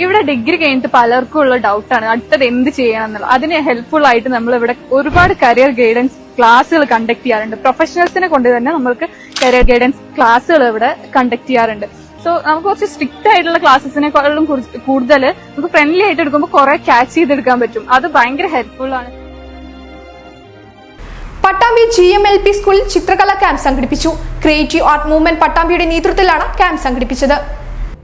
ഇവിടെ ഡിഗ്രി കഴിഞ്ഞിട്ട് പലർക്കും ഉള്ള ഡൗട്ടാണ് അടുത്തത് എന്ത് ചെയ്യണം എന്നുള്ളത്. അതിന് ഹെൽപ്ഫുൾ ആയിട്ട് നമ്മൾ ഇവിടെ ഒരുപാട് കരിയർ ഗൈഡൻസ് ക്ലാസ്സുകൾ കണ്ടക്ട് ചെയ്യാറുണ്ട്. പ്രൊഫഷണൽസിനെ കൊണ്ട് തന്നെ നമ്മൾക്ക് കരിയർ ഗൈഡൻസ് ക്ലാസ്സുകൾ ഇവിടെ കണ്ടക്ട് ചെയ്യാറുണ്ട്. സോ നമുക്ക് കുറച്ച് സ്ട്രിക്റ്റ് ആയിട്ടുള്ള ക്ലാസ്സസിനെക്കാളും കൂടുതൽ നമുക്ക് ഫ്രണ്ട്ലി ആയിട്ട് എടുക്കുമ്പോൾ കുറെ ക്യാച്ച് ചെയ്തെടുക്കാൻ പറ്റും. അത് ഭയങ്കര ഹെൽപ്ഫുൾ ആണ്. പട്ടാമ്പി GMLP സ്കൂളിൽ ചിത്രകലാ ക്യാമ്പ് സംഘടിപ്പിച്ചു. ക്രിയേറ്റീവ് ആർട്ട് മൂവ്മെന്റ് പട്ടാമ്പിയുടെ നേതൃത്വത്തിലാണ് ക്യാമ്പ് സംഘടിപ്പിച്ചത്.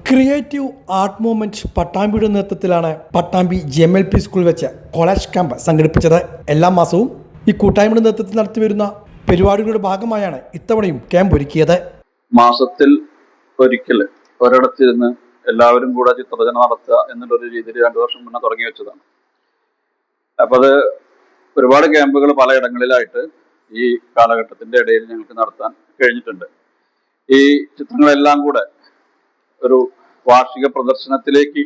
ക്രിയേറ്റീവ് ആർട്ട് മൂവ്മെന്റ് പട്ടാമ്പിയുടെ നേതൃത്വത്തിലാണ് പട്ടാമ്പി GMLP സ്കൂളിൽ വെച്ച് കോളേജ് ക്യാമ്പ് സംഘടിപ്പിച്ചത്. എല്ലാ മാസവും ഈ കൂട്ടായ്മയുടെ നേതൃത്വത്തിൽ നടത്തിവരുന്ന പരിപാടികളുടെ ഭാഗമായാണ് ഇത്തവണയും ക്യാമ്പ് ഒരുക്കിയത്. മാസത്തിൽ ഒരിക്കൽ ഒരിടത്തിരുന്ന് എല്ലാവരും കൂടെ ചിത്രരചന നടത്തുക എന്നുള്ളൊരു രീതിയിൽ 2 വർഷം മുന്നേ തുടങ്ങി വെച്ചതാണ്. അപ്പൊ അത് ഒരുപാട് ക്യാമ്പുകൾ പലയിടങ്ങളിലായിട്ട് ഈ കാലഘട്ടത്തിന്റെ ഇടയിൽ ഞങ്ങൾക്ക് നടത്താൻ കഴിഞ്ഞിട്ടുണ്ട്. ഈ ചിത്രങ്ങളെല്ലാം കൂടെ ഒരു വാർഷിക പ്രദർശനത്തിലേക്ക്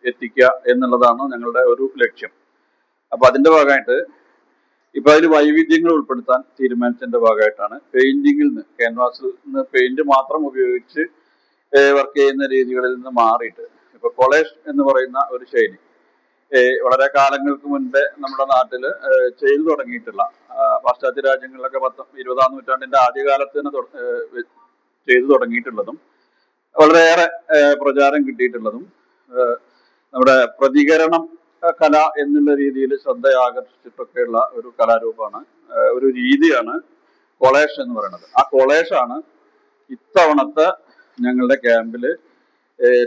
എത്തിക്കുക എന്നുള്ളതാണ് ഞങ്ങളുടെ ഒരു ലക്ഷ്യം. അപ്പൊ അതിന്റെ ഭാഗമായിട്ട് ഇപ്പൊ അതിൽ വൈവിധ്യങ്ങൾ ഉൾപ്പെടുത്താൻ തീരുമാനിച്ചതിന്റെ ഭാഗമായിട്ടാണ് പെയിന്റിങ്ങിൽ നിന്ന്, ക്യാൻവാസിൽ നിന്ന് പെയിന്റ് മാത്രം ഉപയോഗിച്ച് വർക്ക് ചെയ്യുന്ന രീതികളിൽ നിന്ന് മാറിയിട്ട് ഇപ്പൊ കൊളേജ് എന്ന് പറയുന്ന ഒരു ശൈലി വളരെ കാലങ്ങൾക്ക് മുൻപേ നമ്മുടെ നാട്ടില് ചെയ്തു തുടങ്ങിയിട്ടുള്ള, പാശ്ചാത്യ രാജ്യങ്ങളിലൊക്കെ 20-ാം നൂറ്റാണ്ടിന്റെ ആദ്യകാലത്ത് തന്നെ ചെയ്തു തുടങ്ങിയിട്ടുള്ളതും വളരെയേറെ പ്രചാരം കിട്ടിയിട്ടുള്ളതും നമ്മുടെ പ്രതികരണം കല എന്നുള്ള രീതിയിൽ ശ്രദ്ധ ആകർഷിച്ചിട്ടൊക്കെയുള്ള ഒരു കലാരൂപമാണ്, ഒരു രീതിയാണ് കൊളേഷ് എന്ന് പറയുന്നത്. ആ കൊളേഷാണ് ഇത്തവണത്തെ ഞങ്ങളുടെ ക്യാമ്പില്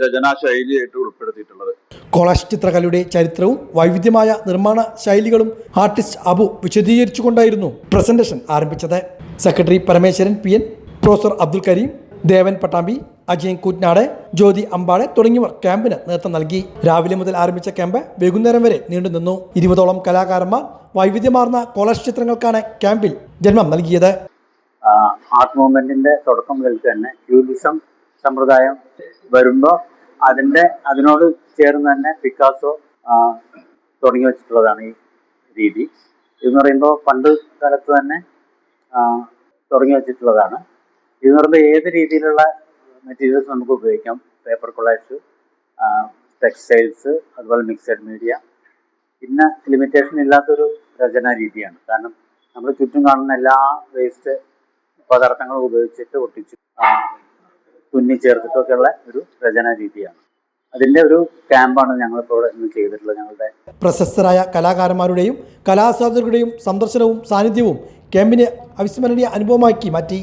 രചനാ ശൈലിയായിട്ട് ഉൾപ്പെടുത്തിയിട്ടുള്ളത്. കോളേജ് ചിത്രകലയുടെ ചരിത്രവും വൈവിധ്യമായ നിർമ്മാണ ശൈലികളും ആർട്ടിസ്റ്റ് അബു വിശദീകരിച്ചുകൊണ്ടായിരുന്നു പ്രസന്റേഷൻ ആരംഭിച്ചത്. Secretary Parameswaran PN, professor Abdul Kareem, Devan Pattambi, Ajayan Koottanad, Jyothi Ambade തുടങ്ങിയവർ ക്യാമ്പിന് നേതൃത്വം നൽകി. രാവിലെ മുതൽ ആരംഭിച്ച ക്യാമ്പ് വൈകുന്നേരം വരെ നീണ്ടുനിന്നു. 20ഓളം കലാകാരന്മാർ വൈവിധ്യമാർന്ന കോളേജ് ചിത്രങ്ങൾക്കാണ് ക്യാമ്പിൽ ജന്മം നൽകിയത്. ആർട്ട് മൂവ്മെന്റിന്റെ തുടക്കം മുതൽ തന്നെ ക്യൂബിസം സമ്പ്രദായം വരുമ്പോൾ അതിനോട് ചേർന്ന് തന്നെ പിക്കാസോ തുടങ്ങി വെച്ചിട്ടുള്ളതാണ് ഈ രീതി. ഇതെന്ന് പറയുമ്പോൾ പണ്ട് കാലത്ത് തന്നെ തുടങ്ങി വെച്ചിട്ടുള്ളതാണ്. ഇതെന്ന് പറയുമ്പോൾ ഏത് രീതിയിലുള്ള മെറ്റീരിയൽസ് നമുക്ക് ഉപയോഗിക്കാം. പേപ്പർ കൊളേജ്, ടെക്സ്റ്റൈൽസ്, അതുപോലെ മിക്സഡ് മീഡിയ. പിന്നെ ലിമിറ്റേഷൻ ഇല്ലാത്തൊരു രചനാ രീതിയാണ്. കാരണം നമ്മൾ ചുറ്റും കാണുന്ന എല്ലാ വേസ്റ്റ് പദാർത്ഥങ്ങളും ഉപയോഗിച്ചിട്ട് ഒട്ടിച്ച് തുന്നി ചേർത്തിട്ടൊക്കെയുള്ള ഒരു രചനാ രീതിയാണ്. അതിന്റെ ഒരു ക്യാമ്പാണ് ഞങ്ങളിപ്പോൾ ഇന്ന് ചെയ്തിട്ടുള്ളത്. ഞങ്ങളുടെ പ്രശസ്തരായ കലാകാരന്മാരുടെയും കലാസാധകരുടെയും സന്ദർശനവും സാന്നിധ്യവും ക്യാമ്പിനെ അവിസ്മരണീയ അനുഭവമാക്കി മാറ്റി.